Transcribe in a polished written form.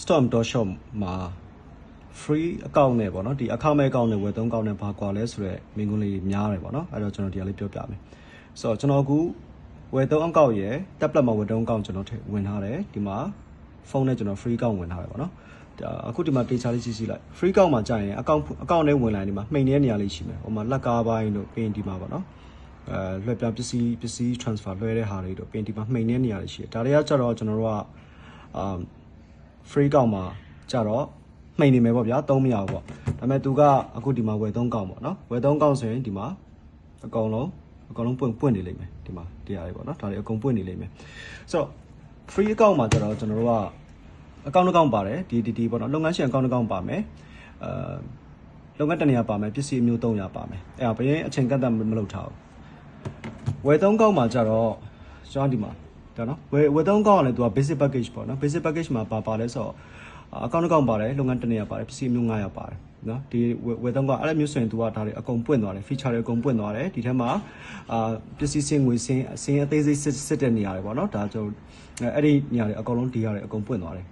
storm dot shop မှာ free account နဲ့ပေါ့နော်ဒီ account မဲ့ account နဲ့ဝယ်သုံး account နဲ့ဘာကွာလဲဆိုတော့မင်းကလေးများတယ်ပေါ့နော်အဲ့တော့ကျွန်တော်ဒီကလေးပြောပြမယ်ဆိုတော့ကျွန်တော်အခုဝယ်သုံး account ရယ် tablet မှာဝယ်သုံး account ကျွန်တော်ဝင်ထားတယ်ဒီမှာဖုန်းနဲ့ကျွန်တော် free account ဝင်ထားတယ်ပေါ့နော်အခုဒီမှာ data လေးကြည့်လိုက် free account မှာကြာရင် account နဲ့ဝင်လာရင်ဒီမှာမှိန်နေတဲ့နေရာလေးရှိမယ်ဟိုမှာလက်ကားပိုင်းတို့ပင်ဒီမှာပေါ့နော်လွှဲပြောင်းပစ္စည်း transfer လွှဲတဲ့ဟာတွေတို့ပင်ဒီမှာမှိန်နေတဲ့နေရာလေးရှိတယ်ဒါတွေကကြတော့ကျွန်တော်တို့ကfree account မှာကြတော့မှိန်နေမယ်ပေါ့ဗျာသုံးမရဘူးပေါ့ဒါပေမဲ့သူကအခုဒီမှာဝယ်သုံး account ပေါ့နော်ဝယ်သုံး account ဆိုရင်ဒီမှာအကုန်လုံးပွင့်နေလိမ့်မယ်ဒီမှာတရားတွေပေါ့နော်ဒါတွေအကုန်ပွင့်နေလိမ့်မယ်ဆိုတော့ free account မှာကြတော့ကျွန်တော်တို့က account ပါတယ်ဒီပေါ့နော်လုပ်ငန်းရှင် account ပါမယ်လုပ်ငန်းတနေရာပါမယ်ပစ္စည်းမျိုး300ပါမယ်အဲ့ဒါဘယ်အချိန်ကန့်သတ်မလုပ်ထားဘူးဝယ်သုံး account မှာကြတော့ကျွန်တော်ဒီမှာဒါနော်ဝယ်သုံး account ကလည်းသူက basic package ပေါ့နော် basic package မှာပါလဲဆိုတော့account ပါတယ်လုပ်ငန်းတနေရာပါတယ်ပစ္စည်းမျိုး900ပါတယ်နော်ဒီဝယ်သုံး account အဲ့လိုမျိုးဆိုရင်သူကဒါတွေအကုန်ပွင့်သွားတယ် feature တွေအကုန်ပွင့်သွားတယ်ဒီထဲမှာပစ္စည်းစင်ငွေစင်အသေးစိတ်စစ်တဲ့နေရာတွေပေါ့နော်ဒါကျွန်တော်အဲ့ဒီနေရာတွေအကုန်လုံးဒီနေရာတွေအကုန်ပွင့်သွားတယ်